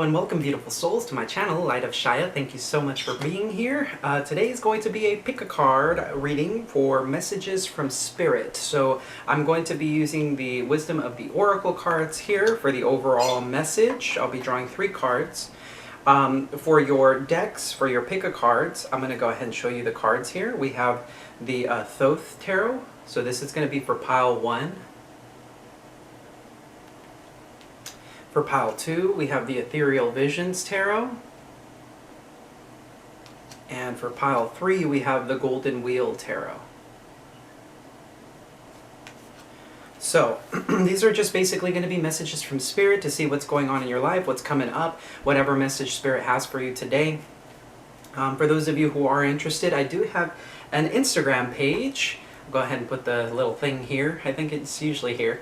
and welcome, beautiful souls, to my channel, Light of Shaya. Thank you so much for being here. Today is going to be a pick a card reading for messages from Spirit. So I'm going to be using the Wisdom of the Oracle cards here for the overall message. I'll be drawing 3 cards. For your decks, for your pick a cards, I'm going to go ahead and show you the cards here. We have the Thoth Tarot. So this is going to be for pile 1. For pile 2, we have the Ethereal Visions Tarot. And for pile 3, we have the Golden Wheel Tarot. So, these are just basically going to be messages from Spirit to see what's going on in your life, what's coming up, whatever message Spirit has for you today. For those of you who are interested, I do have an Instagram page. Go ahead and put the little thing here. I think it's usually here.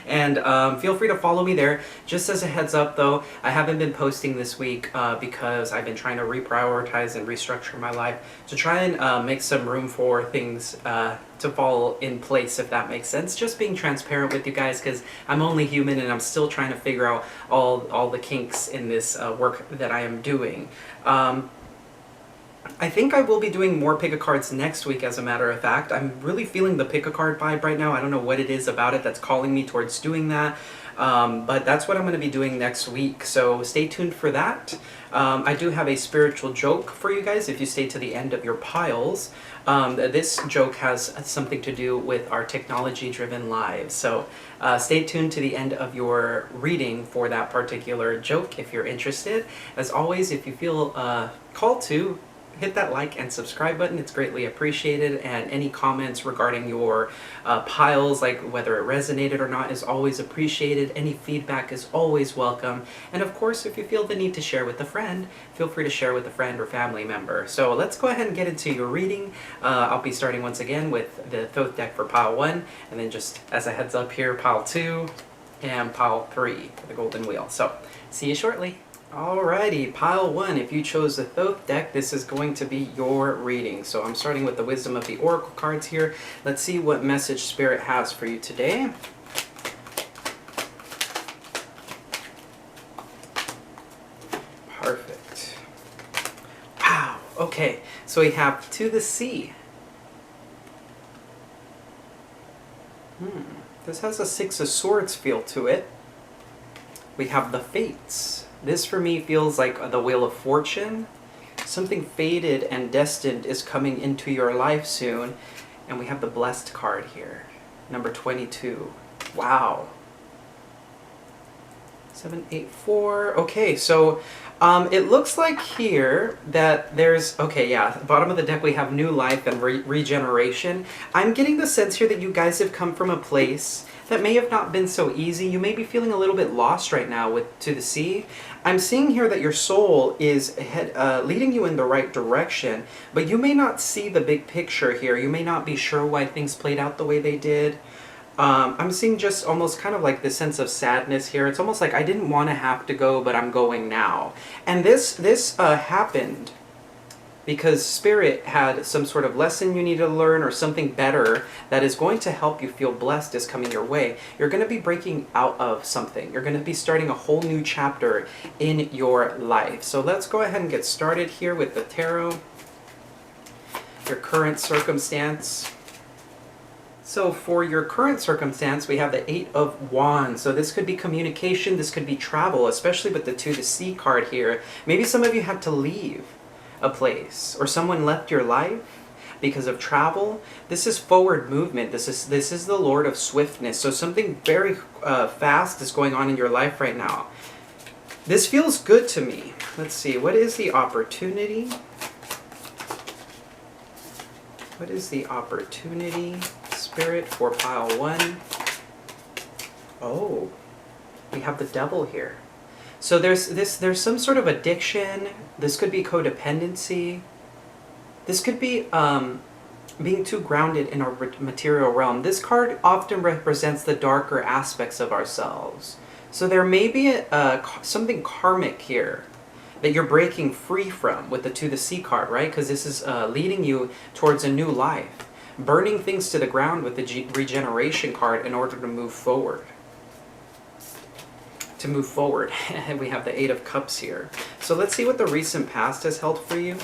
And feel free to follow me there. Just as a heads up though, I haven't been posting this week because I've been trying to reprioritize and restructure my life to try and make some room for things to fall in place, if that makes sense. Just being transparent with you guys because I'm only human and I'm still trying to figure out all the kinks in this work that I am doing. I think I will be doing more pick-a-cards next week, as a matter of fact. I'm really feeling the pick-a-card vibe right now. I don't know what it is about it that's calling me towards doing that. But that's what I'm going to be doing next week. So stay tuned for that. I do have a spiritual joke for you guys if you stay to the end of your piles. This joke has something to do with our technology-driven lives. So stay tuned to the end of your reading for that particular joke if you're interested. As always, if you feel called to, hit that like and subscribe button. It's greatly appreciated, and any comments regarding your piles, like whether it resonated or not, is always appreciated. Any feedback is always welcome. And of course, if you feel the need to share with a friend, feel free to share with a friend or family member. So let's go ahead and get into your reading. I'll be starting once again with the Thoth deck for pile 1, and then just as a heads up here, pile 2 and pile 3 for the Golden Wheel. So see you shortly. Alrighty, pile 1, if you chose the Thoth deck, this is going to be your reading. So I'm starting with the Wisdom of the Oracle cards here. Let's see what message Spirit has for you today. Perfect. Wow, okay, so we have To the Sea. This has a 6 of Swords feel to it. We have the Fates. This for me feels like the Wheel of Fortune. Something fated and destined is coming into your life soon. And we have the Blessed card here. Number 22. Wow. 7, 8, 4. Okay, so it looks like here that there's, okay, yeah, bottom of the deck we have new life and regeneration. I'm getting the sense here that you guys have come from a place that may have not been so easy. You may be feeling a little bit lost right now with To the Sea. I'm seeing here that your soul is leading you in the right direction, but you may not see the big picture here. You may not be sure why things played out the way they did. I'm seeing just almost kind of like this sense of sadness here. It's almost like I didn't want to have to go, but I'm going now. And this happened because Spirit had some sort of lesson you need to learn or something better that is going to help you feel blessed is coming your way. You're going to be breaking out of something. You're going to be starting a whole new chapter in your life. So let's go ahead and get started here with the tarot. Your current circumstance. So for your current circumstance, we have the 8 of Wands. So this could be communication, this could be travel, especially with the To the Sea card here. Maybe some of you had to leave a place, or someone left your life because of travel. This is forward movement. This is the Lord of Swiftness. So something very fast is going on in your life right now. This feels good to me. Let's see, what is the opportunity? What is the opportunity, Spirit, for pile 1? Oh, we have the Devil here. So there's some sort of addiction. This could be codependency. This could be being too grounded in our material realm. This card often represents the darker aspects of ourselves. So there may be something karmic here that you're breaking free from with the To the Sea card, right? Because this is leading you towards a new life. Burning things to the ground with the regeneration card in order to move forward. to move forward. We have the Eight of Cups here. So let's see what the recent past has held for you.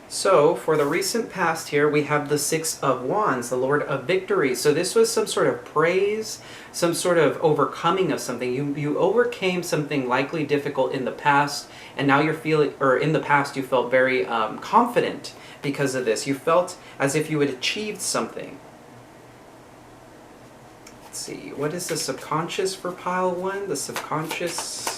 So for the recent past here, we have the Six of Wands, the Lord of Victory. So this was some sort of praise, some sort of overcoming of something. You overcame something likely difficult in the past, and now you're feeling, or in the past you felt very confident because of this. You felt as if you had achieved something. Let's see, what is the subconscious for pile 1? The subconscious.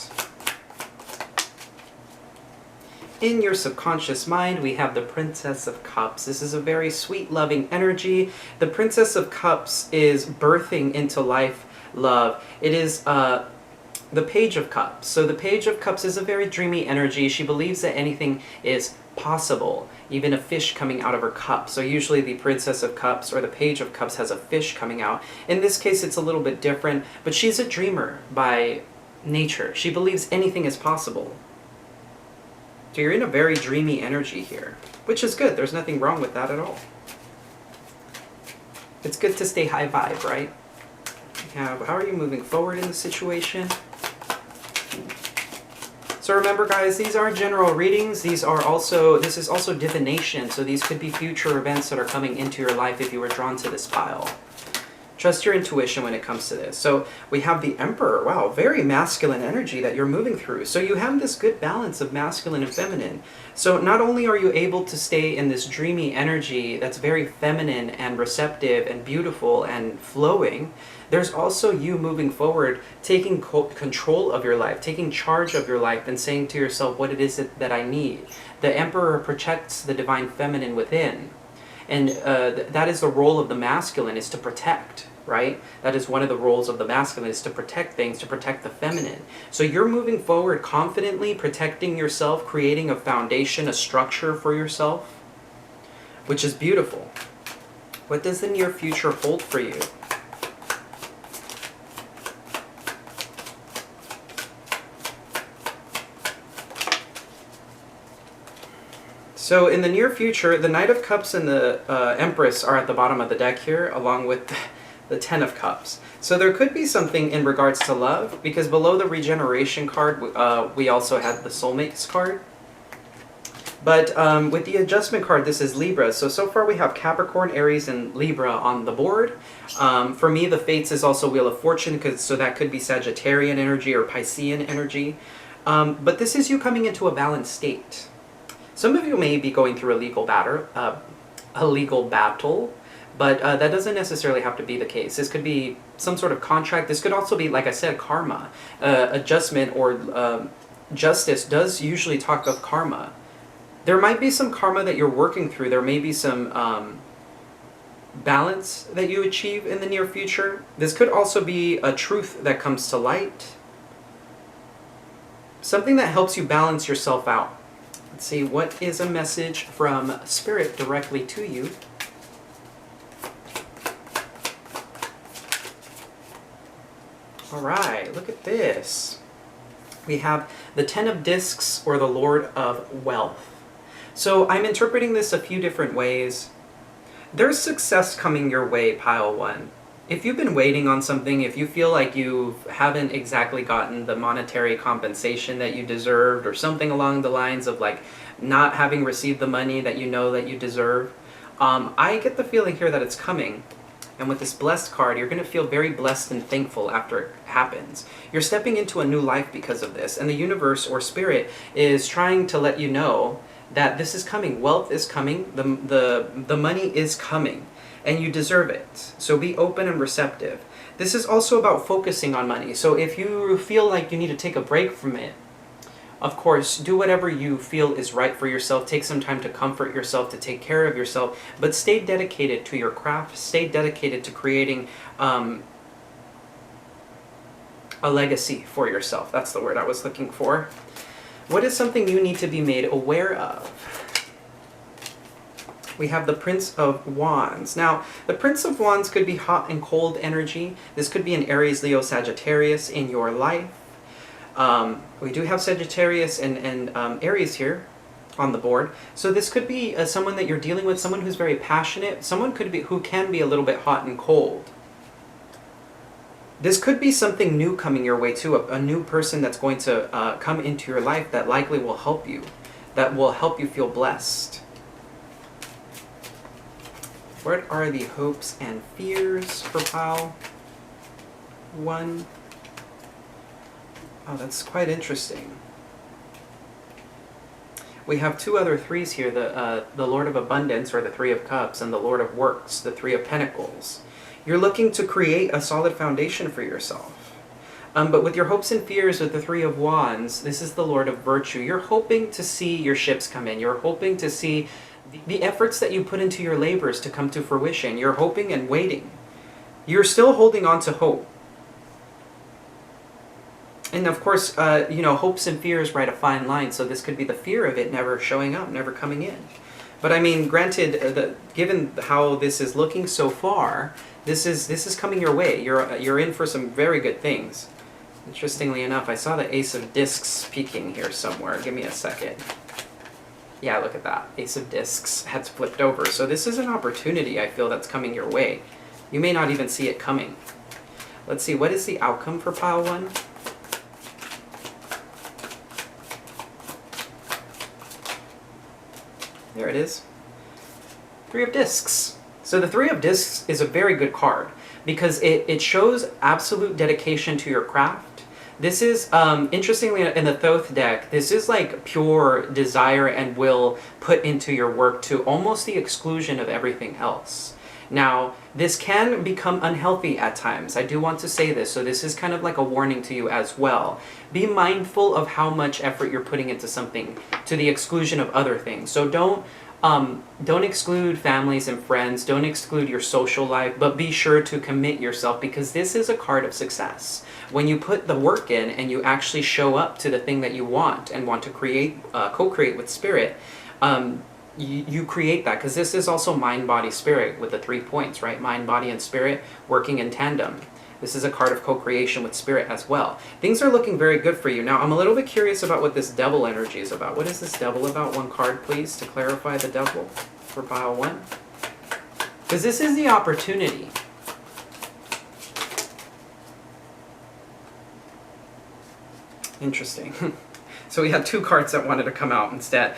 In your subconscious mind, we have the Princess of Cups. This is a very sweet, loving energy. The Princess of Cups is birthing into life love. It is the Page of Cups. So the Page of Cups is a very dreamy energy. She believes that anything is possible, even a fish coming out of her cup. So usually the Princess of Cups or the Page of Cups has a fish coming out. In this case, it's a little bit different, but she's a dreamer by nature. She believes anything is possible. So you're in a very dreamy energy here, which is good. There's nothing wrong with that at all. It's good to stay high vibe, right? How are you moving forward in the situation? So remember, guys, these are general readings. This is also divination, so these could be future events that are coming into your life if you were drawn to this pile. Trust your intuition when it comes to this. So we have the Emperor. Wow, very masculine energy that you're moving through. So you have this good balance of masculine and feminine. So not only are you able to stay in this dreamy energy that's very feminine and receptive and beautiful and flowing, there's also you moving forward, taking control of your life, taking charge of your life and saying to yourself what it is that I need. The Emperor protects the divine feminine within. And that is the role of the masculine, is to protect, right? That is one of the roles of the masculine, is to protect things, to protect the feminine. So you're moving forward confidently, protecting yourself, creating a foundation, a structure for yourself, which is beautiful. What does the near future hold for you? So in the near future, the Knight of Cups and the Empress are at the bottom of the deck here, along with the Ten of Cups. So there could be something in regards to love, because below the Regeneration card, we also had the Soulmates card. But with the Adjustment card, this is Libra. So far we have Capricorn, Aries, and Libra on the board. For me, the Fates is also Wheel of Fortune, so that could be Sagittarian energy or Piscean energy. But this is you coming into a balanced state. Some of you may be going through a legal battle, but that doesn't necessarily have to be the case. This could be some sort of contract. This could also be, like I said, karma. Adjustment or justice does usually talk of karma. There might be some karma that you're working through. There may be some balance that you achieve in the near future. This could also be a truth that comes to light. Something that helps you balance yourself out. Let's see, what is a message from Spirit directly to you? All right, look at this. We have the Ten of Discs, or the Lord of Wealth. So I'm interpreting this a few different ways. There's success coming your way, pile 1. If you've been waiting on something, if you feel like you haven't exactly gotten the monetary compensation that you deserved, or something along the lines of like not having received the money that you know that you deserve, I get the feeling here that it's coming. And with this Blessed card, you're going to feel very blessed and thankful after it happens. You're stepping into a new life because of this, and the universe or Spirit is trying to let you know that this is coming. Wealth is coming. The money is coming. And you deserve it. So be open and receptive. This is also about focusing on money. So if you feel like you need to take a break from it, of course, do whatever you feel is right for yourself. Take some time to comfort yourself, to take care of yourself, but stay dedicated to your craft. Stay dedicated to creating a legacy for yourself. That's the word I was looking for. What is something you need to be made aware of? We have the Prince of Wands. Now, the Prince of Wands could be hot and cold energy. This could be an Aries, Leo, Sagittarius in your life. We do have Sagittarius and Aries here on the board. So this could be someone that you're dealing with, someone who's very passionate, someone who can be a little bit hot and cold. This could be something new coming your way too, a new person that's going to come into your life that likely will help you, that will help you feel blessed. What are the hopes and fears for pile 1? Oh, that's quite interesting. We have 2 other 3s here, the Lord of Abundance, or the 3 of Cups, and the Lord of Works, the 3 of Pentacles. You're looking to create a solid foundation for yourself. But with your hopes and fears with the 3 of Wands, this is the Lord of Virtue. You're hoping to see your ships come in. You're hoping to see the efforts that you put into your labors to come to fruition. You're hoping and waiting. You're still holding on to hope. And of course, hopes and fears ride a fine line, so this could be the fear of it never showing up, never coming in. But I mean, granted, given how this is looking so far, this is coming your way. You're in for some very good things. Interestingly enough, I saw the Ace of Discs peeking here somewhere. Give me a second. Yeah, look at that. Ace of Discs has flipped over. So this is an opportunity, I feel, that's coming your way. You may not even see it coming. Let's see, what is the outcome for pile 1? There it is. 3 of Discs. So the 3 of Discs is a very good card because it shows absolute dedication to your craft. This is, interestingly, in the Thoth deck, this is like pure desire and will put into your work to almost the exclusion of everything else. Now, this can become unhealthy at times. I do want to say this, so this is kind of like a warning to you as well. Be mindful of how much effort you're putting into something to the exclusion of other things. So don't exclude families and friends, don't exclude your social life, but be sure to commit yourself because this is a card of success. When you put the work in and you actually show up to the thing that you want and want to create, co-create with spirit, you create that, because this is also mind, body, spirit with the 3 points, right? Mind, body, and spirit working in tandem. This is a card of co-creation with spirit as well. Things are looking very good for you. Now, I'm a little bit curious about what this devil energy is about. What is this devil about? 1 card, please, to clarify the devil for pile 1. Because this is the opportunity. Interesting. So we had 2 cards that wanted to come out instead.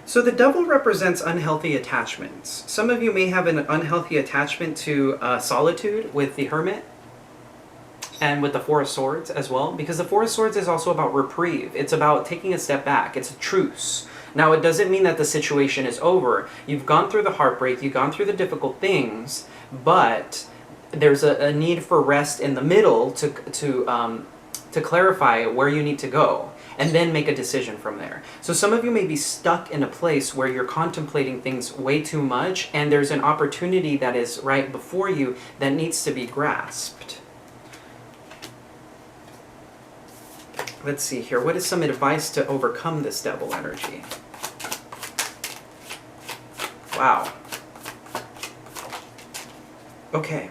So the devil represents unhealthy attachments. Some of you may have an unhealthy attachment to solitude with the Hermit and with the 4 of Swords as well, because the 4 of Swords is also about reprieve. It's about taking a step back. It's a truce. Now, it doesn't mean that the situation is over. You've gone through the heartbreak, you've gone through the difficult things, but there's a need for rest in the middle to clarify where you need to go, and then make a decision from there. So some of you may be stuck in a place where you're contemplating things way too much, and there's an opportunity that is right before you that needs to be grasped. Let's see here. What is some advice to overcome this devil energy? Wow. Okay.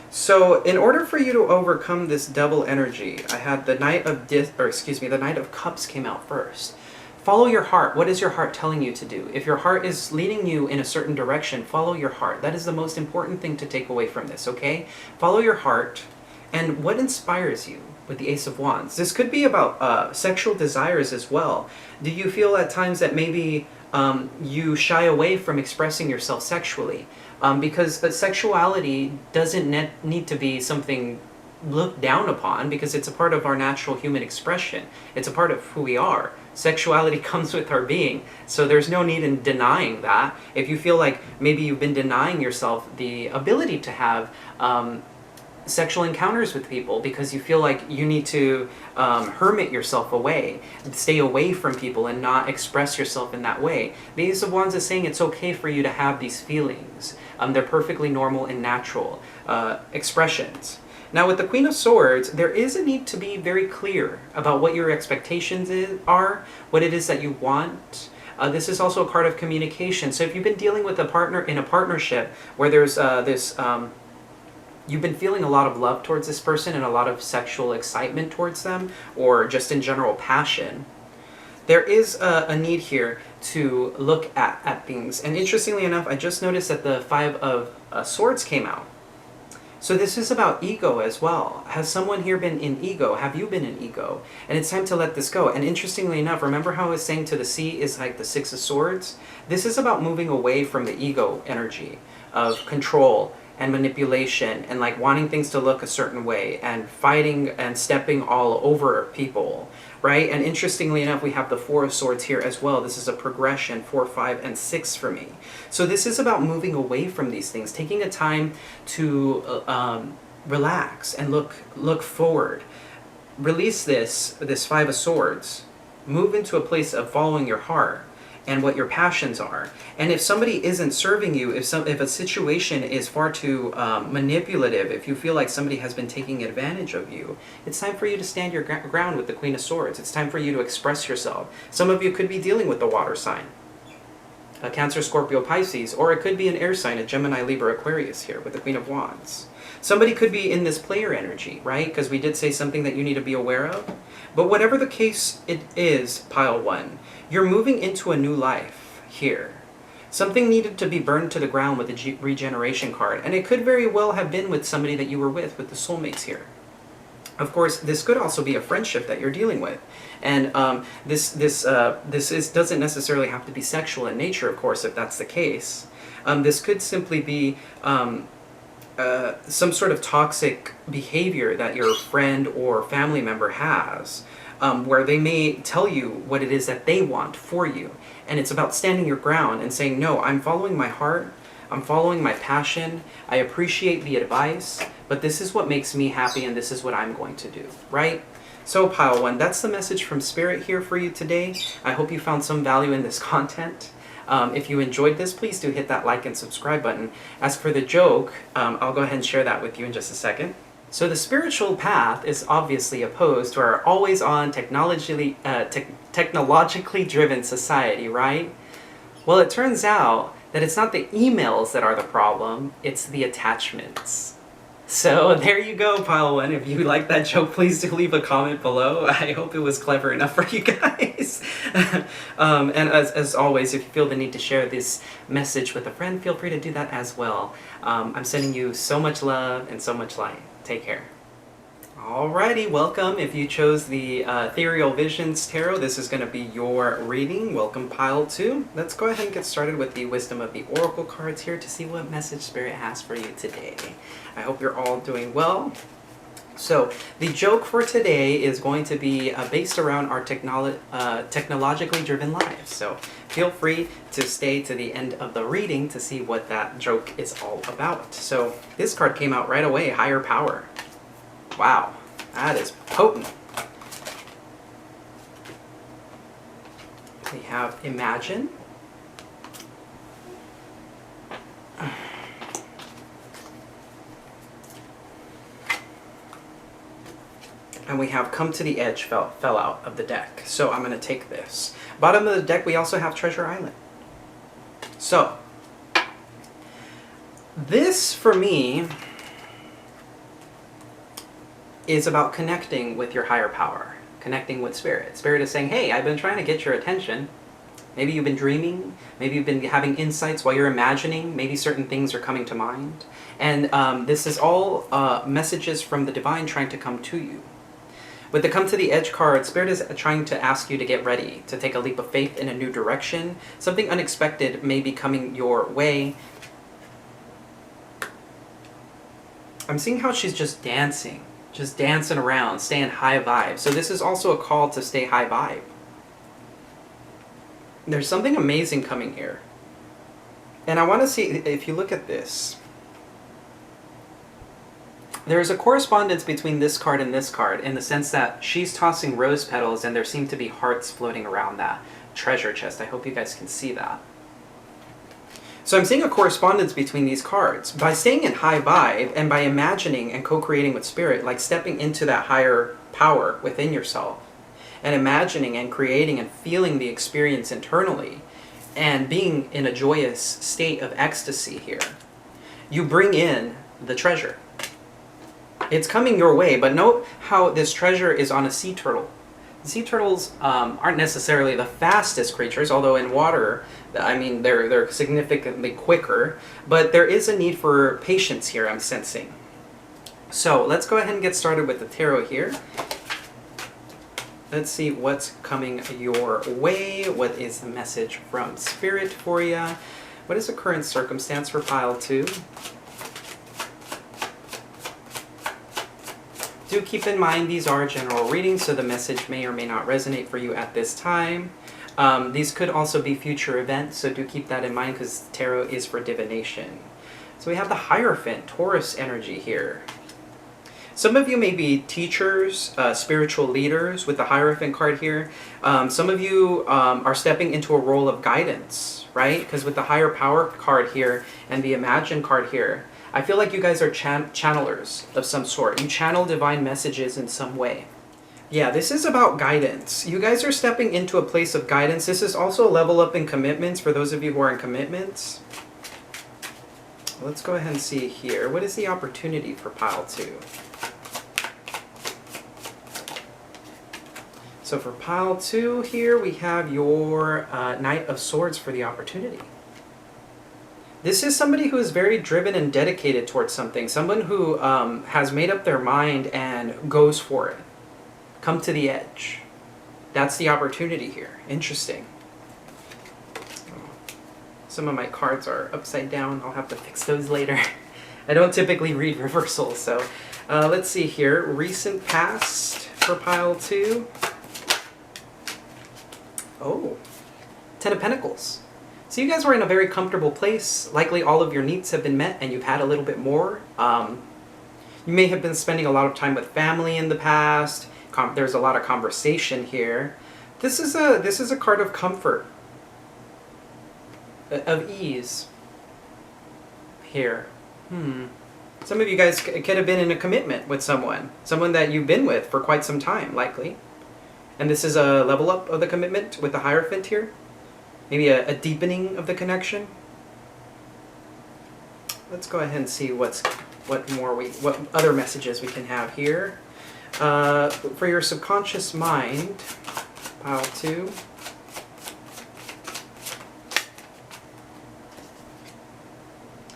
So, in order for you to overcome this devil energy, I had the Knight of Cups came out first. Follow your heart. What is your heart telling you to do? If your heart is leading you in a certain direction, follow your heart. That is the most important thing to take away from this, okay? Follow your heart. And what inspires you with the Ace of Wands? This could be about sexual desires as well. Do you feel at times that maybe you shy away from expressing yourself sexually? Because sexuality doesn't need to be something looked down upon, because it's a part of our natural human expression. It's a part of who we are. Sexuality comes with our being, so there's no need in denying that. If you feel like maybe you've been denying yourself the ability to have sexual encounters with people because you feel like you need to hermit yourself away, stay away from people and not express yourself in that way, the Ace of Wands is saying it's okay for you to have these feelings. They're perfectly normal and natural expressions. Now with the Queen of Swords, there is a need to be very clear about what your expectations are, what it is that you want. This is also a card of communication. So if you've been dealing with a partner in a partnership where there's you've been feeling a lot of love towards this person and a lot of sexual excitement towards them, or just in general passion, there is a need here to look at things. And interestingly enough, I just noticed that the Five of Swords came out. So this is about ego as well. Has someone here been in ego? Have you been in ego? And it's time to let this go. And interestingly enough, remember how I was saying to the sea is like the Six of Swords? This is about moving away from the ego energy of control and manipulation and like wanting things to look a certain way and fighting and stepping all over people, right? And interestingly enough, we have the Four of Swords here as well. This is a progression, 4, 5, and 6 for me. So this is about moving away from these things, taking a time to relax and look forward. Release this Five of Swords. Move into a place of following your heart and what your passions are. And if somebody isn't serving you, if a situation is far too manipulative, if you feel like somebody has been taking advantage of you, it's time for you to stand your ground with the Queen of Swords. It's time for you to express yourself. Some of you could be dealing with the water sign, a Cancer, Scorpio, Pisces, or it could be an air sign, a Gemini, Libra, Aquarius here with the Queen of Wands. Somebody could be in this player energy, right? Because we did say something that you need to be aware of. But whatever the case it is, pile one, you're moving into a new life here. Something needed to be burned to the ground with the regeneration card. And it could very well have been with somebody that you were with the soulmates here. Of course, this could also be a friendship that you're dealing with. And this doesn't necessarily have to be sexual in nature, of course, if that's the case. This could simply be some sort of toxic behavior that your friend or family member has, where they may tell you what it is that they want for you. And it's about standing your ground and saying, no, I'm following my heart, I'm following my passion, I appreciate the advice, but this is what makes me happy and this is what I'm going to do, right? So pile one, that's the message from Spirit here for you today. I hope you found some value in this content. If you enjoyed this, please do hit that like and subscribe button. As for the joke, I'll go ahead and share that with you in just a second. So the spiritual path is obviously opposed to our always-on technologically driven society, right? Well, it turns out that it's not the emails that are the problem, it's the attachments. So there you go, pile one. If you like that joke, please do leave a comment below. I hope it was clever enough for you guys. And as always, if you feel the need to share this message with a friend, feel free to do that as well. I'm sending you so much love and so much light. Take care. Alrighty, welcome. If you chose the Ethereal Visions Tarot, this is going to be your reading. Welcome, pile two. Let's go ahead and get started with the Wisdom of the Oracle cards here to see what message Spirit has for you today. I hope you're all doing well. So, the joke for today is going to be based around our technologically driven lives. So, feel free to stay to the end of the reading to see what that joke is all about. So, this card came out right away, Higher Power. Wow, that is potent. We have Imagine. And we have Come to the Edge fell out of the deck. So I'm going to take this. Bottom of the deck, we also have Treasure Island. So, this for me is about connecting with your higher power, connecting with Spirit. Spirit is saying, hey, I've been trying to get your attention. Maybe you've been dreaming, maybe you've been having insights while you're imagining, maybe certain things are coming to mind. And this is all messages from the divine trying to come to you. With the Come to the Edge card, Spirit is trying to ask you to get ready, to take a leap of faith in a new direction. Something unexpected may be coming your way. I'm seeing how she's just dancing around, staying high vibe. So this is also a call to stay high vibe. There's something amazing coming here. And I want to see, if you look at this, there's a correspondence between this card and this card in the sense that she's tossing rose petals and there seem to be hearts floating around that treasure chest. I hope you guys can see that. So I'm seeing a correspondence between these cards. By staying in high vibe and by imagining and co-creating with Spirit, like stepping into that higher power within yourself and imagining and creating and feeling the experience internally and being in a joyous state of ecstasy here, you bring in the treasure. It's coming your way, but note how this treasure is on a sea turtle. Sea turtles aren't necessarily the fastest creatures, although in water, I mean, they're significantly quicker. But there is a need for patience here, I'm sensing. So let's go ahead and get started with the tarot here. Let's see what's coming your way. What is the message from Spirit for you? What is the current circumstance for pile 2? Do keep in mind these are general readings, so the message may or may not resonate for you at this time. These could also be future events, so do keep that in mind because tarot is for divination. So we have the Hierophant, Taurus energy here. Some of you may be teachers, spiritual leaders with the Hierophant card here. Some of you are stepping into a role of guidance, right? Because with the Higher Power card here and the Imagine card here, I feel like you guys are channelers of some sort. You channel divine messages in some way. Yeah, this is about guidance. You guys are stepping into a place of guidance. This is also a level up in commitments for those of you who are in commitments. Let's go ahead and see here. What is the opportunity for pile 2? So for pile 2 here, we have your Knight of Swords for the opportunity. This is somebody who is very driven and dedicated towards something. Someone who has made up their mind and goes for it. Come to the edge. That's the opportunity here. Interesting. Some of my cards are upside down. I'll have to fix those later. I don't typically read reversals, so let's see here. Recent past for pile 2. Oh, Ten of Pentacles. So you guys were in a very comfortable place. Likely all of your needs have been met and you've had a little bit more. You may have been spending a lot of time with family in the past. There's a lot of conversation here. This is a card of comfort, of ease here. Some of you guys could have been in a commitment with someone that you've been with for quite some time, likely. And this is a level up of the commitment with the Hierophant here. Maybe a deepening of the connection. Let's go ahead and see what other messages we can have here. For your subconscious mind, pile 2.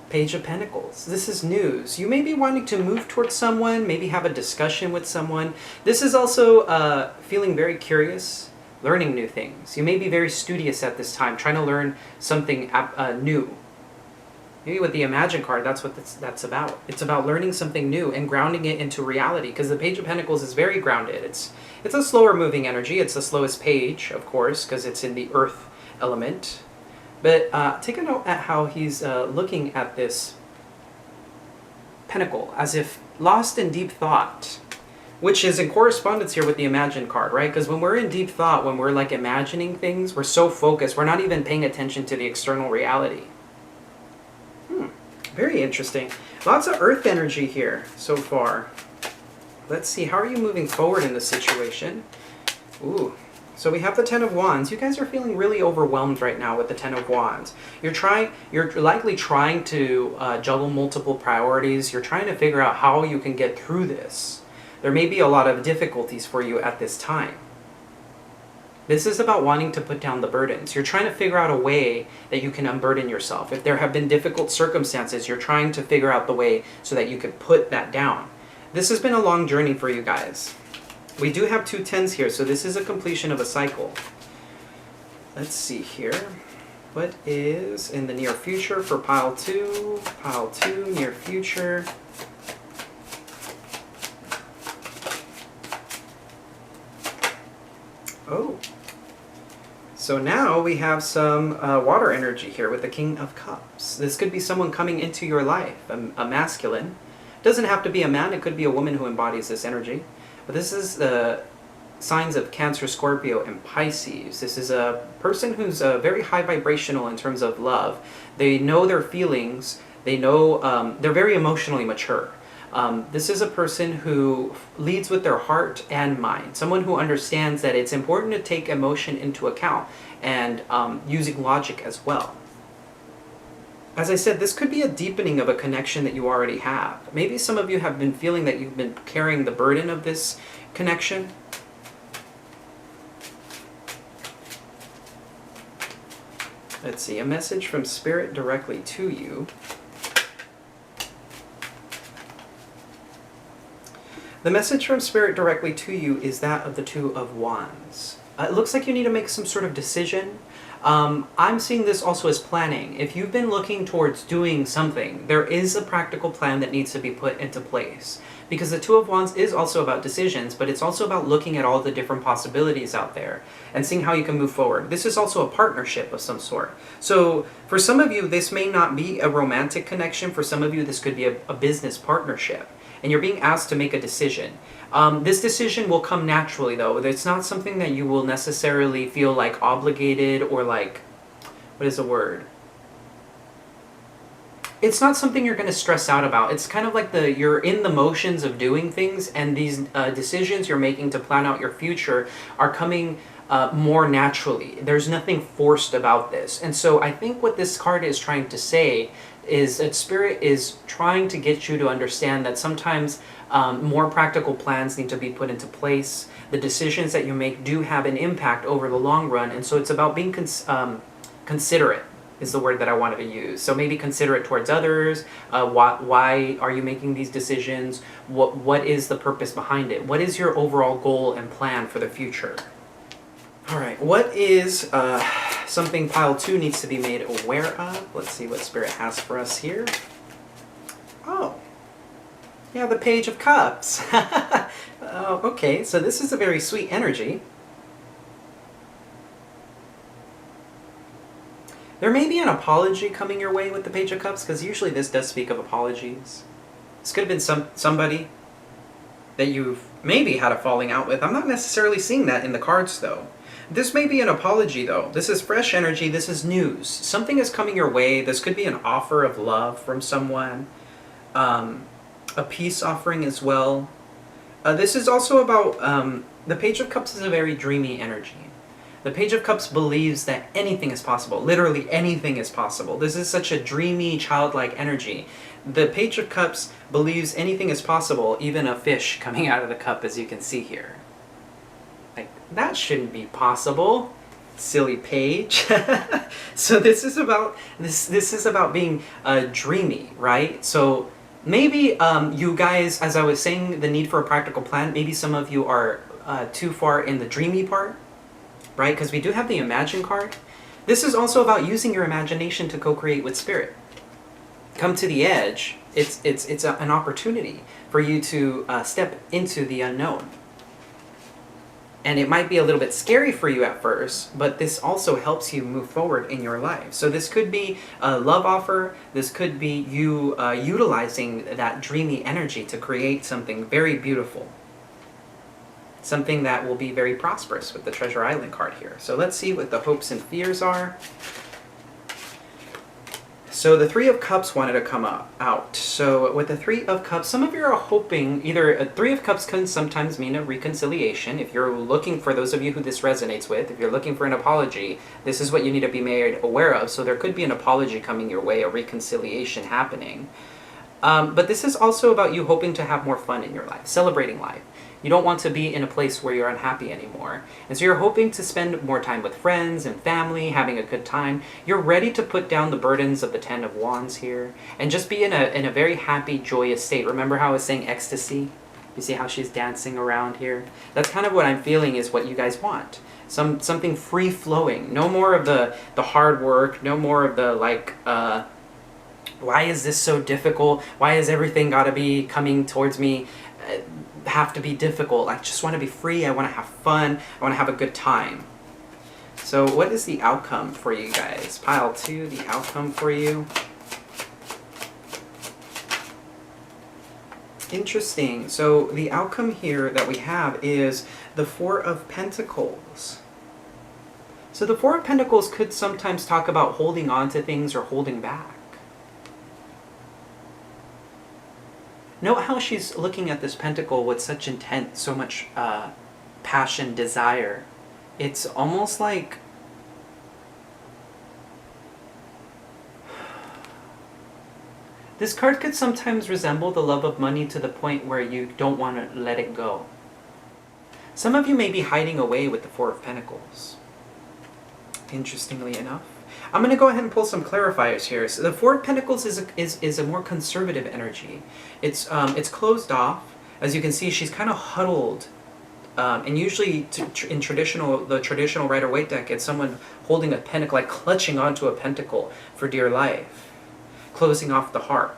Page of Pentacles. This is news. You may be wanting to move towards someone, maybe have a discussion with someone. This is also feeling very curious, learning new things. You may be very studious at this time, trying to learn something new. Maybe with the Imagine card, that's what that's about. It's about learning something new and grounding it into reality, because the Page of Pentacles is very grounded. It's a slower moving energy. It's the slowest page, of course, because it's in the earth element. But take a note at how he's looking at this pentacle, as if lost in deep thought, which is in correspondence here with the Imagine card, right? Because when we're in deep thought, when we're like imagining things, we're so focused, we're not even paying attention to the external reality. Very interesting. Lots of earth energy here so far. Let's see, how are you moving forward in this situation? Ooh. So we have the Ten of Wands. You guys are feeling really overwhelmed right now with the Ten of Wands. You're likely trying to juggle multiple priorities. You're trying to figure out how you can get through this. There may be a lot of difficulties for you at this time. This is about wanting to put down the burdens. You're trying to figure out a way that you can unburden yourself. If there have been difficult circumstances, you're trying to figure out the way so that you could put that down. This has been a long journey for you guys. We do have 2 tens here, so this is a completion of a cycle. Let's see here. What is in the near future for pile 2? Pile 2, near future. Oh. So now we have some water energy here with the King of Cups. This could be someone coming into your life, a masculine. It doesn't have to be a man, it could be a woman who embodies this energy. But this is the signs of Cancer, Scorpio, and Pisces. This is a person who's very high vibrational in terms of love. They know their feelings. They know they're very emotionally mature. This is a person who leads with their heart and mind. Someone who understands that it's important to take emotion into account and using logic as well. As I said, this could be a deepening of a connection that you already have. Maybe some of you have been feeling that you've been carrying the burden of this connection. Let's see, a message from Spirit directly to you. The message from Spirit directly to you is that of the Two of Wands. It looks like you need to make some sort of decision. I'm seeing this also as planning. If you've been looking towards doing something, there is a practical plan that needs to be put into place. Because the Two of Wands is also about decisions, but it's also about looking at all the different possibilities out there and seeing how you can move forward. This is also a partnership of some sort. So for some of you, this may not be a romantic connection. For some of you, this could be a business partnership. And you're being asked to make a decision. This decision will come naturally, though. It's not something that you will necessarily feel like obligated or like, what is the word? It's not something you're going to stress out about. It's kind of like you're in the motions of doing things, and these decisions you're making to plan out your future are coming more naturally. There's nothing forced about this. And so I think what this card is trying to say is that Spirit is trying to get you to understand that sometimes more practical plans need to be put into place. The decisions that you make do have an impact over the long run, and so it's about being considerate is the word that I wanted to use. So maybe considerate towards others. Why are you making these decisions? What is the purpose behind it? What is your overall goal and plan for the future? All right, what is something pile 2 needs to be made aware of? Let's see what Spirit has for us here. Oh, yeah, the Page of Cups. Okay, so this is a very sweet energy. There may be an apology coming your way with the Page of Cups, because usually this does speak of apologies. This could have been somebody that you've maybe had a falling out with. I'm not necessarily seeing that in the cards, though. This may be an apology, though. This is fresh energy. This is news. Something is coming your way. This could be an offer of love from someone. A peace offering as well. This is also about... the Page of Cups is a very dreamy energy. The Page of Cups believes that anything is possible. Literally anything is possible. This is such a dreamy, childlike energy. The Page of Cups believes anything is possible, even a fish coming out of the cup, as you can see here. Like, that shouldn't be possible, silly page. So this is about this is about being dreamy, right? So maybe you guys, as I was saying, the need for a practical plan, maybe some of you are too far in the dreamy part, right? Because we do have the Imagine card. This is also about using your imagination to co-create with Spirit. Come to the edge. It's an opportunity for you to step into the unknown. And it might be a little bit scary for you at first, but this also helps you move forward in your life. So this could be a love offer. This could be you utilizing that dreamy energy to create something very beautiful. Something that will be very prosperous with the Treasure Island card here. So let's see what the hopes and fears are. So the Three of Cups wanted to come out. So with the Three of Cups, some of you are hoping, either a Three of Cups can sometimes mean a reconciliation. If you're looking for, those of you who this resonates with, if you're looking for an apology, this is what you need to be made aware of. So there could be an apology coming your way, a reconciliation happening. But this is also about you hoping to have more fun in your life, celebrating life. You don't want to be in a place where you're unhappy anymore. And so you're hoping to spend more time with friends and family, having a good time. You're ready to put down the burdens of the Ten of Wands here and just be in a very happy, joyous state. Remember how I was saying ecstasy? You see how she's dancing around here? That's kind of what I'm feeling is what you guys want. Something free-flowing. No more of the hard work. No more of the, like, why is this so difficult? Why has everything got to be coming towards me? Have to be difficult. I just want to be free. I want to have fun. I want to have a good time. So what is the outcome for you guys? Pile 2, the outcome for you. Interesting. So the outcome here that we have is the Four of Pentacles. So the Four of Pentacles could sometimes talk about holding on to things or holding back. Note how she's looking at this pentacle with such intent, so much passion, desire. It's almost like this card could sometimes resemble the love of money to the point where you don't want to let it go. Some of you may be hiding away with the Four of Pentacles. interestingly enough. I'm going to go ahead and pull some clarifiers here. So the Four of Pentacles is a more conservative energy. It's closed off. As you can see, she's kind of huddled. And usually in the traditional Rider-Waite deck, it's someone holding a pentacle, like clutching onto a pentacle for dear life, closing off the heart.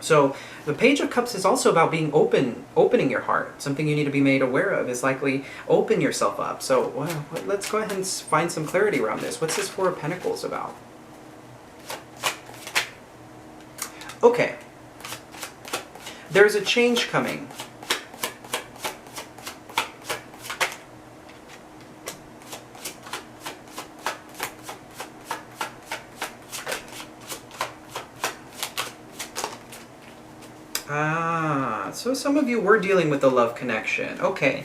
So the Page of Cups is also about being opening your heart. Something you need to be made aware of is likely open yourself up. So let's go ahead and find some clarity around this. What's this Four of Pentacles about? Okay. There's a change coming. So some of you were dealing with the love connection. Okay.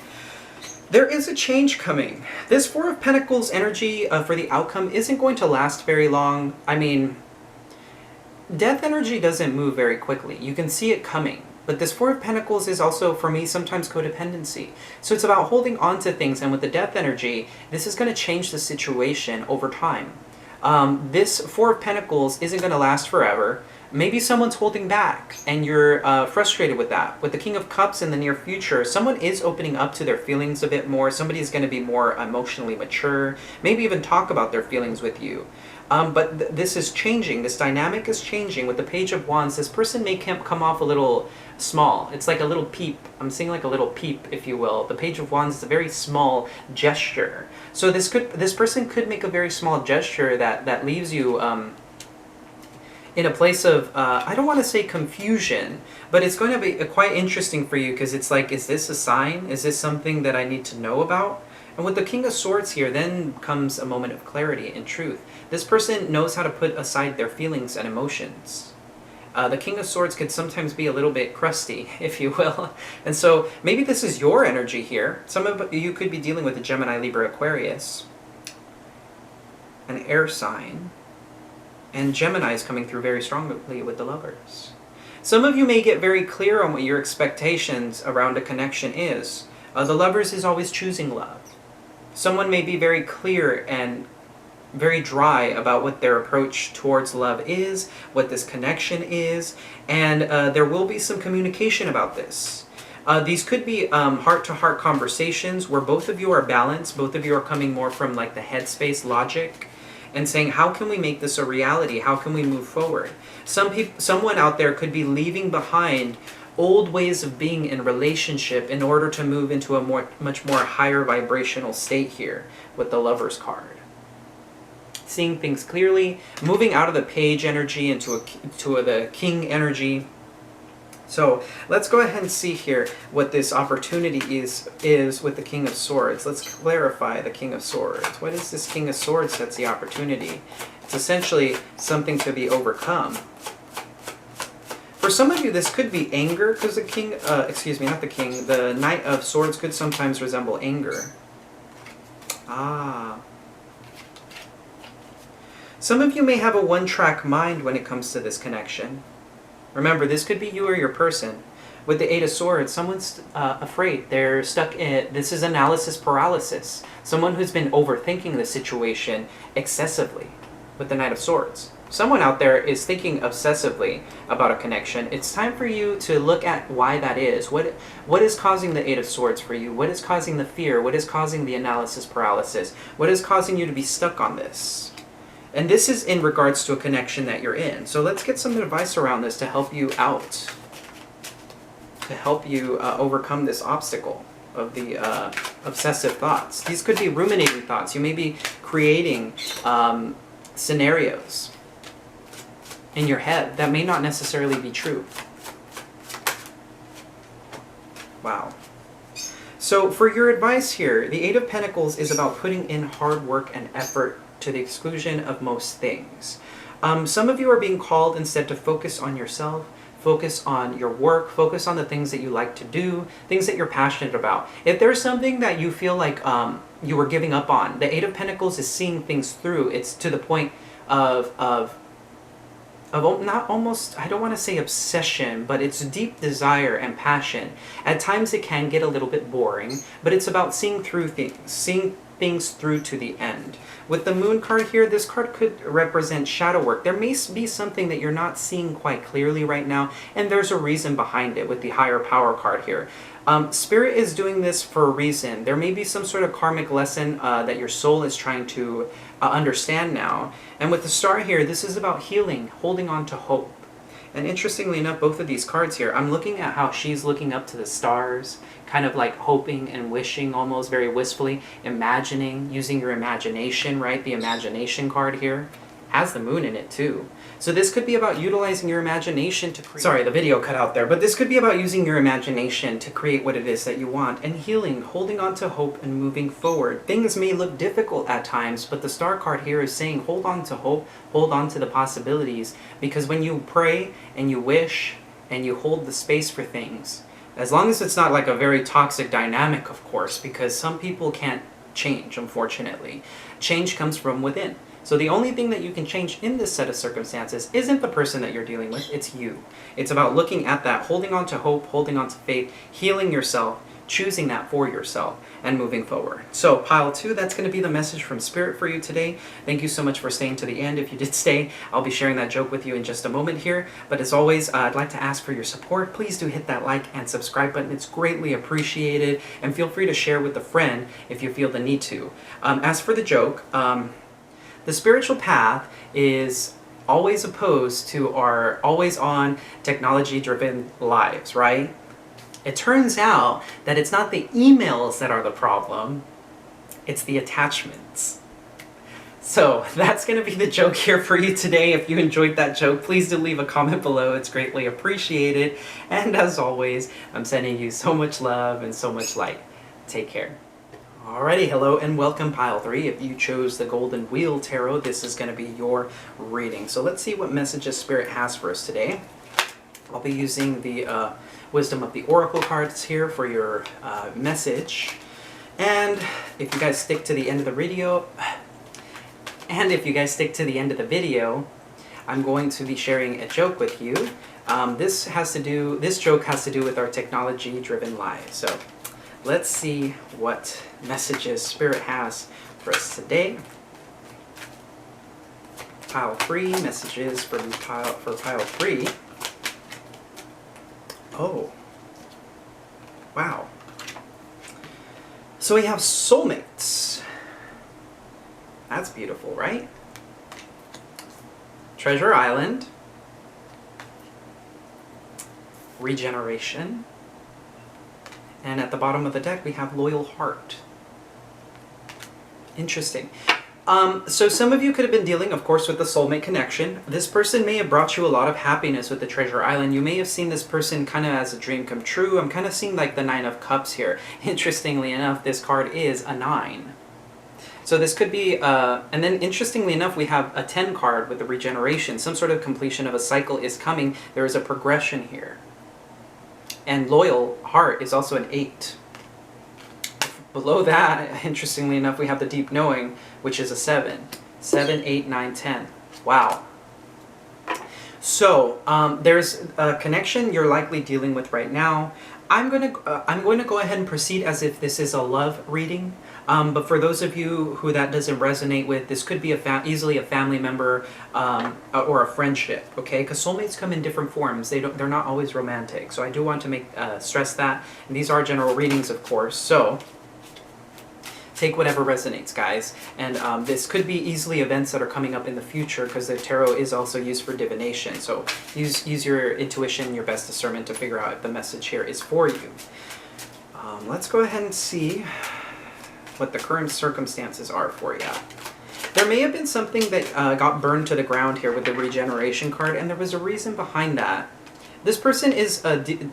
There is a change coming. This Four of Pentacles energy for the outcome isn't going to last very long. I mean, death energy doesn't move very quickly. You can see it coming. But this Four of Pentacles is also, for me, sometimes codependency. So it's about holding on to things. And with the death energy, this is going to change the situation over time. This Four of Pentacles isn't going to last forever. Maybe someone's holding back and you're frustrated with that. With the King of Cups in the near future, someone is opening up to their feelings a bit more. Somebody is going to be more emotionally mature, maybe even talk about their feelings with you. But this is changing. This dynamic is changing. With the Page of Wands, this person may come off a little small. It's like a little peep. I'm seeing like a little peep, if you will. The Page of Wands is a very small gesture. So this person could make a very small gesture that leaves you in a place of, I don't want to say confusion, but it's going to be quite interesting for you because it's like, is this a sign? Is this something that I need to know about? And with the King of Swords here, then comes a moment of clarity and truth. This person knows how to put aside their feelings and emotions. The King of Swords could sometimes be a little bit crusty, if you will. And so maybe this is your energy here. Some of you could be dealing with a Gemini, Libra, Aquarius, an air sign. And Gemini is coming through very strongly with the Lovers. Some of you may get very clear on what your expectations around a connection is. The Lovers is always choosing love. Someone may be very clear and very dry about what their approach towards love is, what this connection is, and there will be some communication about this. These could be heart-to-heart conversations where both of you are balanced, both of you are coming more from like the headspace logic, and saying, how can we make this a reality? How can we move forward? Someone out there could be leaving behind old ways of being in relationship in order to move into a much more higher vibrational state here with the Lovers card. Seeing things clearly, moving out of the Page energy into the King energy. So let's go ahead and see here what this opportunity is with the King of Swords. Let's clarify the King of Swords. What is this King of Swords that's the opportunity? It's essentially something to be overcome. For some of you, this could be anger, because the Knight of Swords could sometimes resemble anger. Some of you may have a one-track mind when it comes to this connection. Remember, this could be you or your person. With the Eight of Swords, someone's afraid. They're stuck in, this is analysis paralysis. Someone who's been overthinking the situation excessively with the Knight of Swords. Someone out there is thinking obsessively about a connection. It's time for you to look at why that is. What is causing the Eight of Swords for you? What is causing the fear? What is causing the analysis paralysis? What is causing you to be stuck on this? And this is in regards to a connection that you're in. So let's get some advice around this to help you out. To help you overcome this obstacle of the obsessive thoughts. These could be ruminating thoughts. You may be creating scenarios in your head that may not necessarily be true. Wow. So for your advice here, the Eight of Pentacles is about putting in hard work and effort to the exclusion of most things. Some of you are being called instead to focus on yourself, focus on your work, focus on the things that you like to do, things that you're passionate about. If there's something that you feel like you were giving up on, the Eight of Pentacles is seeing things through. It's to the point of not almost, I don't want to say obsession, but it's deep desire and passion. At times it can get a little bit boring, but it's about seeing through things, seeing things through to the end. With the Moon card here, this card could represent shadow work. There may be something that you're not seeing quite clearly right now, and there's a reason behind it with the Higher Power card here. Spirit is doing this for a reason. There may be some sort of karmic lesson that your soul is trying to understand now. And with the Star here, this is about healing, holding on to hope. And interestingly enough, both of these cards here, I'm looking at how she's looking up to the stars, kind of like hoping and wishing, almost very wistfully, imagining, using your imagination, right? The imagination card here has the Moon in it too. So this could be about utilizing your imagination to create... Sorry, the video cut out there, but this could be about using your imagination to create what it is that you want, and healing, holding on to hope, and moving forward. Things may look difficult at times, but the Star card here is saying hold on to hope, hold on to the possibilities, because when you pray and you wish and you hold the space for things, as long as it's not like a very toxic dynamic, of course, because some people can't change, unfortunately. Change comes from within. So the only thing that you can change in this set of circumstances isn't the person that you're dealing with, it's you. It's about looking at that, holding on to hope, holding on to faith, healing yourself, choosing that for yourself, and moving forward. So pile 2, that's going to be the message from Spirit for you today. Thank you so much for staying to the end. If you did stay, I'll be sharing that joke with you in just a moment here. But as always, I'd like to ask for your support. Please do hit that like and subscribe button. It's greatly appreciated. And feel free to share with a friend if you feel the need to. As for the joke, the spiritual path is always opposed to our always-on, technology-driven lives, right? It turns out that it's not the emails that are the problem, it's the attachments. So that's going to be the joke here for you today. If you enjoyed that joke, please do leave a comment below. It's greatly appreciated. And as always, I'm sending you so much love and so much light. Take care. Alrighty, hello and welcome pile 3. If you chose the Golden Wheel Tarot, this is going to be your reading. So let's see what messages Spirit has for us today. I'll be using the Wisdom of the Oracle cards here for your message. And if you guys stick to the end of the video, I'm going to be sharing a joke with you. This joke has to do with our technology-driven lives. So let's see what messages Spirit has for us today. Pile 3, messages for pile 3. Oh, wow. So we have soulmates. That's beautiful, right? Treasure Island. Regeneration. And at the bottom of the deck, we have Loyal Heart. Interesting. So some of you could have been dealing, of course, with the soulmate connection. This person may have brought you a lot of happiness with the Treasure Island. You may have seen this person kind of as a dream come true. I'm kind of seeing like the 9 of Cups here. Interestingly enough, this card is a 9. So this could be, and then interestingly enough, we have a 10 card with the regeneration. Some sort of completion of a cycle is coming. There is a progression here. And Loyal Heart is also an 8. Below that, interestingly enough, we have the Deep Knowing, which is a 7. 7, 8, 9, 10. Wow. So, there's a connection you're likely dealing with right now. I'm going to go ahead and proceed as if this is a love reading. But for those of you who that doesn't resonate with, this could be easily a family member or a friendship, okay? Because soulmates come in different forms. They're not always romantic. So I do want to stress that. And these are general readings, of course. So take whatever resonates, guys. And this could be easily events that are coming up in the future, because the tarot is also used for divination. So use your intuition, your best discernment to figure out if the message here is for you. Let's go ahead and see what the current circumstances are for you. There may have been something that got burned to the ground here with the regeneration card, and there was a reason behind that. This person is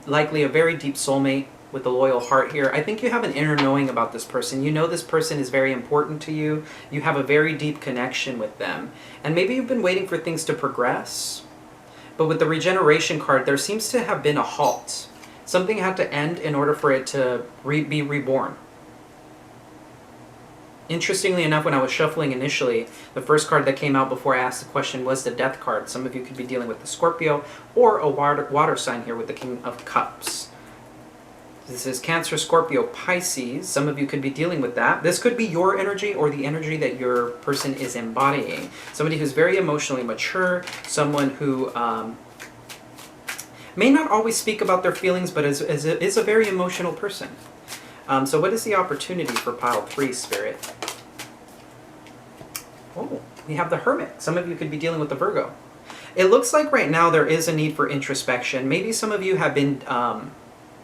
likely a very deep soulmate with the Loyal Heart here. I think you have an inner knowing about this person. You know this person is very important to you. You have a very deep connection with them. And maybe you've been waiting for things to progress. But with the regeneration card, there seems to have been a halt. Something had to end in order for it to be reborn. Interestingly enough, when I was shuffling initially, the first card that came out before I asked the question was the Death card. Some of you could be dealing with the Scorpio or a water sign here with the King of Cups. This is Cancer, Scorpio, Pisces. Some of you could be dealing with that. This could be your energy or the energy that your person is embodying. Somebody who's very emotionally mature, someone who may not always speak about their feelings, but is a very emotional person. So what is the opportunity for pile 3, Spirit? Oh, we have the Hermit. Some of you could be dealing with the Virgo. It looks like right now there is a need for introspection. Maybe some of you have been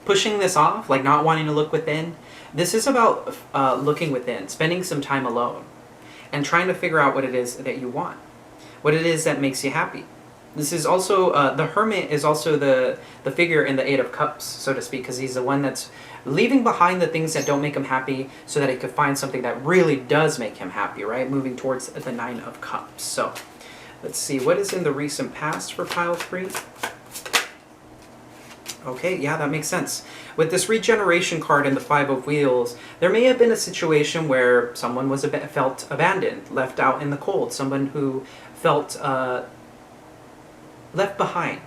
pushing this off, like not wanting to look within. This is about looking within, spending some time alone, and trying to figure out what it is that you want, what it is that makes you happy. This is also, the Hermit is also the figure in the Eight of Cups, so to speak, because he's the one that's leaving behind the things that don't make him happy so that he could find something that really does make him happy, right? Moving towards the Nine of Cups. So let's see, what is in the recent past for pile 3? Okay, yeah, that makes sense. With this regeneration card and the Five of Wheels, there may have been a situation where someone was felt abandoned, left out in the cold, someone who felt left behind.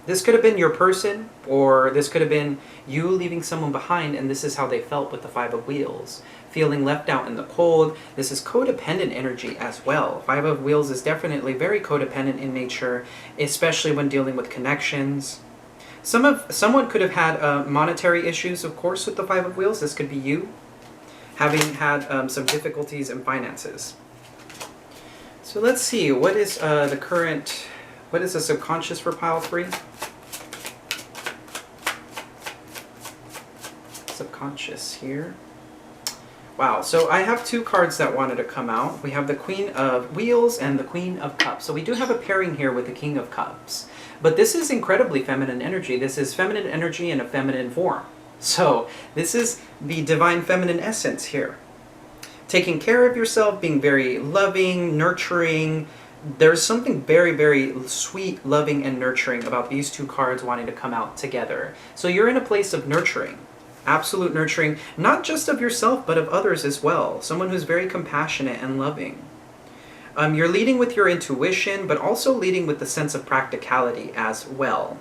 This could have been your person, or this could have been you leaving someone behind, and this is how they felt with the Five of Wheels. Feeling left out in the cold. This is codependent energy as well. Five of Wheels is definitely very codependent in nature, especially when dealing with connections. Someone could have had monetary issues, of course, with the Five of Wheels. This could be you, having had some difficulties in finances. So let's see, what is what is the subconscious for pile 3? Subconscious here. Wow, so I have 2 cards that wanted to come out. We have the Queen of Wheels and the Queen of Cups. So we do have a pairing here with the King of Cups. But this is incredibly feminine energy. This is feminine energy in a feminine form. So this is the divine feminine essence here. Taking care of yourself, being very loving, nurturing. There's something very, very sweet, loving, and nurturing about these 2 cards wanting to come out together. So you're in a place of nurturing. Absolute nurturing, not just of yourself, but of others as well. Someone who's very compassionate and loving. You're leading with your intuition, but also leading with the sense of practicality as well.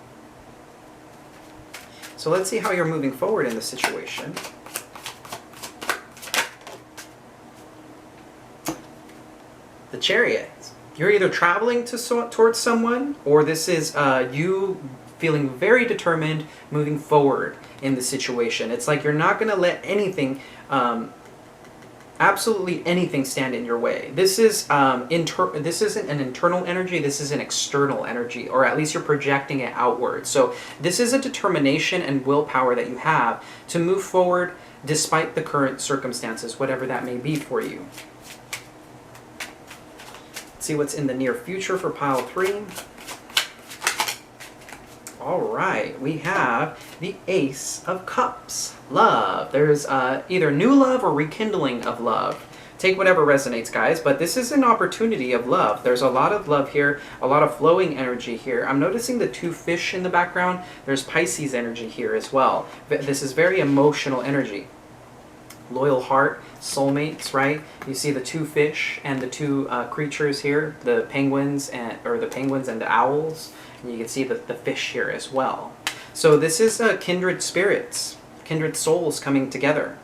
So let's see how you're moving forward in the situation. The Chariot. You're either traveling towards someone, or this is you feeling very determined, moving forward in the situation. It's like you're not going to let anything, absolutely anything, stand in your way. This is this isn't an internal energy. This is an external energy, or at least you're projecting it outward. So this is a determination and willpower that you have to move forward despite the current circumstances, whatever that may be for you. Let's see what's in the near future for pile 3. All right, we have the Ace of Cups. Love. There's either new love or rekindling of love. Take whatever resonates, guys, but this is an opportunity of love. There's a lot of love here, a lot of flowing energy here. I'm noticing the 2 fish in the background. There's Pisces energy here as well. This is very emotional energy. Loyal heart, soulmates, right? You see the 2 fish and the 2 creatures here, the penguins and the owls. And you can see the fish here as well. So this is kindred spirits, kindred souls coming together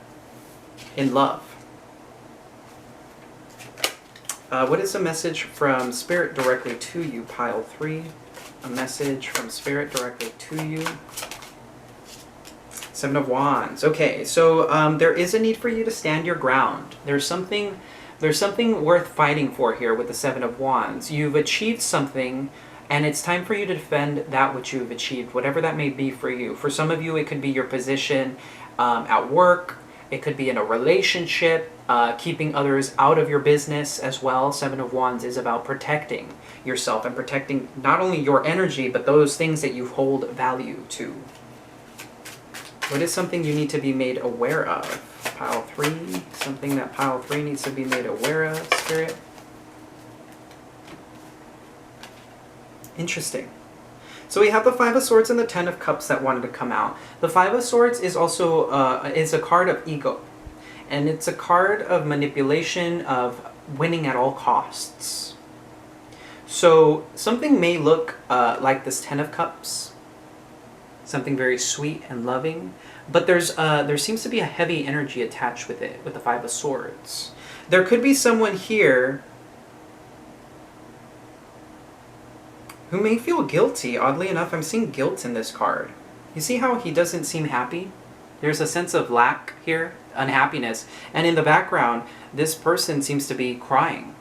in love. What is a message from Spirit directly to you, pile 3? A message from Spirit directly to you. 7 of Wands. Okay, so there is a need for you to stand your ground. There's something worth fighting for here with the 7 of Wands. You've achieved something, and it's time for you to defend that which you've achieved, whatever that may be for you. For some of you, it could be your position at work. It could be in a relationship, keeping others out of your business as well. 7 of Wands is about protecting yourself and protecting not only your energy, but those things that you hold value to. What is something you need to be made aware of? Pile 3, something that pile 3 needs to be made aware of, Spirit. Interesting. So we have the 5 of Swords and the 10 of Cups that wanted to come out. The 5 of Swords is also is a card of ego. And it's a card of manipulation, of winning at all costs. So something may look like this 10 of Cups. something very sweet and loving. But there seems to be a heavy energy attached with it, with the Five of Swords. There could be someone here who may feel guilty. Oddly enough, I'm seeing guilt in this card. You see how he doesn't seem happy? There's a sense of lack here, unhappiness. And in the background, this person seems to be crying.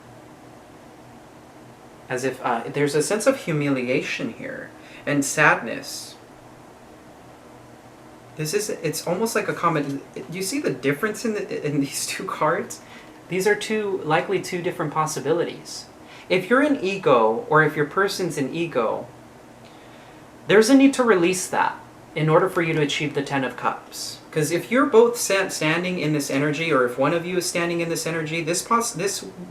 As if there's a sense of humiliation here and sadness. It's almost like a common. You see the difference in these two cards? These are likely two different possibilities. If you're an ego, or if your person's an ego, there's a need to release that in order for you to achieve the Ten of Cups. Because if you're both standing in this energy, or if one of you is standing in this energy, this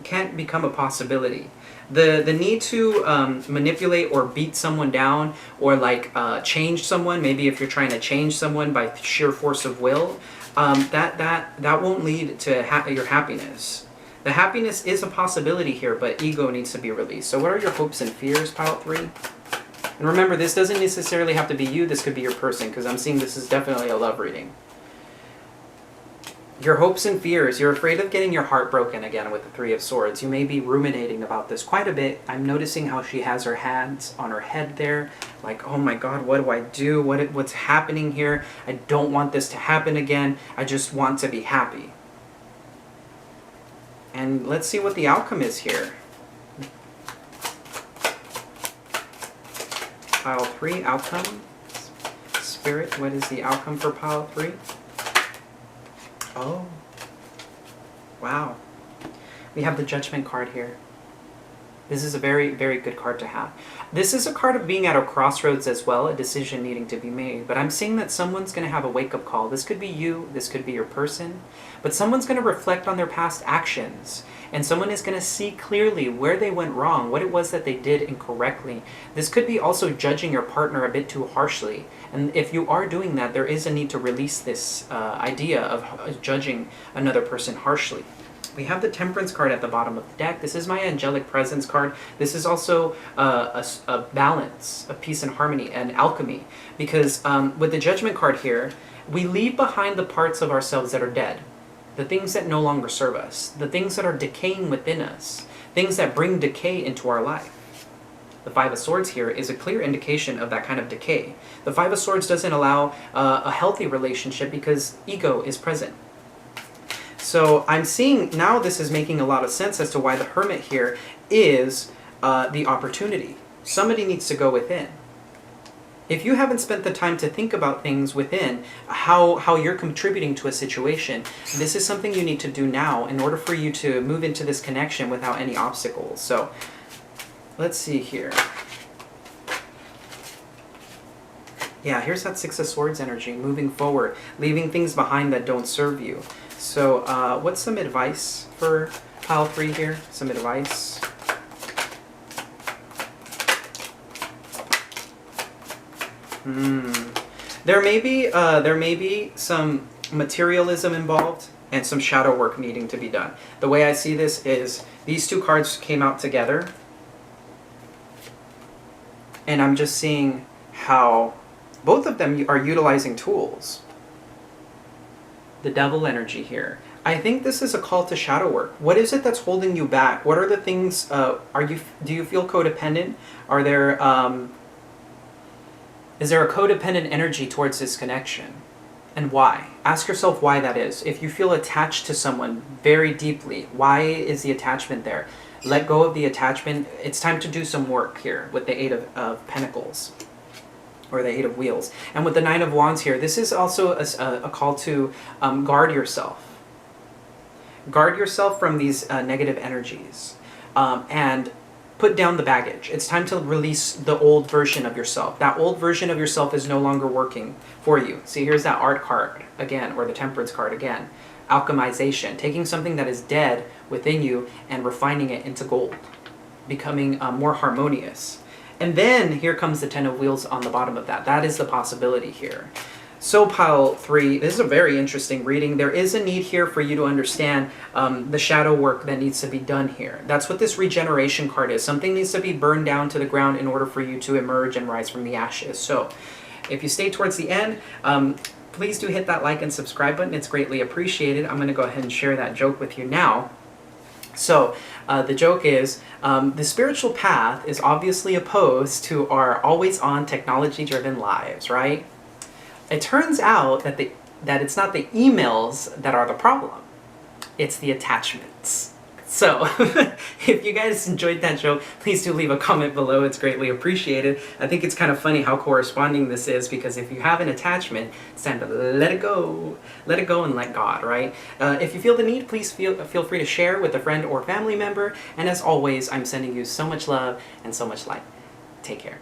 can't become a possibility. The need to manipulate or beat someone down, or like change someone, maybe if you're trying to change someone by sheer force of will, that won't lead to your happiness. The happiness is a possibility here, but ego needs to be released. So what are your hopes and fears, pile 3? And remember, this doesn't necessarily have to be you, this could be your person, because I'm seeing this is definitely a love reading. Your hopes and fears. You're afraid of getting your heart broken again with the Three of Swords. You may be ruminating about this quite a bit. I'm noticing how she has her hands on her head there. Like, oh my God, what do I do? What's happening here? I don't want this to happen again. I just want to be happy. And let's see what the outcome is here. Pile 3, outcome. Spirit, what is the outcome for pile 3? Oh, wow. We have the Judgment card here. This is a very, very good card to have. This is a card of being at a crossroads as well, a decision needing to be made. But I'm seeing that someone's going to have a wake-up call. This could be you, this could be your person. But someone's going to reflect on their past actions. And someone is going to see clearly where they went wrong, what it was that they did incorrectly. This could be also judging your partner a bit too harshly. And if you are doing that, there is a need to release this idea of judging another person harshly. We have the Temperance card at the bottom of the deck. This is my Angelic Presence card. This is also a balance, a peace and harmony, and alchemy. Because with the Judgment card here, we leave behind the parts of ourselves that are dead. The things that no longer serve us. The things that are decaying within us. Things that bring decay into our life. The Five of Swords here is a clear indication of that kind of decay. The Five of Swords doesn't allow a healthy relationship because ego is present. So I'm seeing now this is making a lot of sense as to why the Hermit here is the opportunity. Somebody needs to go within. If you haven't spent the time to think about things within, how you're contributing to a situation, this is something you need to do now in order for you to move into this connection without any obstacles. So let's see here. Yeah, here's that Six of Swords energy, moving forward, leaving things behind that don't serve you. So what's some advice for pile 3 here? Some advice. There may be some materialism involved and some shadow work needing to be done. The way I see this is these two cards came out together, and I'm just seeing how both of them are utilizing tools. The Devil energy here. I think this is a call to shadow work. What is it that's holding you back? What are the things? Do you feel codependent? Are there is there a codependent energy towards this connection? And why? Ask yourself why that is. If you feel attached to someone very deeply, why is the attachment there? Let go of the attachment. It's time to do some work here with the Eight of Pentacles. Or the Eight of Wheels. And with the Nine of Wands here, this is also a call to guard yourself. Guard yourself from these negative energies. And put down the baggage. It's time to release the old version of yourself. That old version of yourself is no longer working for you. See, here's that Art card again, or the Temperance card again. Alchemization. Taking something that is dead within you and refining it into gold. Becoming more harmonious. And then here comes the Ten of Wheels on the bottom of that. That is the possibility here. So pile 3, this is a very interesting reading. There is a need here for you to understand the shadow work that needs to be done here. That's what this regeneration card is. Something needs to be burned down to the ground in order for you to emerge and rise from the ashes. So if you stay towards the end, please do hit that like and subscribe button. It's greatly appreciated. I'm going to go ahead and share that joke with you now. So, the joke is, the spiritual path is obviously opposed to our always-on technology-driven lives, right? It turns out that it's not the emails that are the problem. It's the attachments. So, if you guys enjoyed that joke, please do leave a comment below. It's greatly appreciated. I think it's kind of funny how corresponding this is, because if you have an attachment, it's time to let it go. Let it go and let God, right? If you feel the need, please feel free to share with a friend or family member. And as always, I'm sending you so much love and so much light. Take care.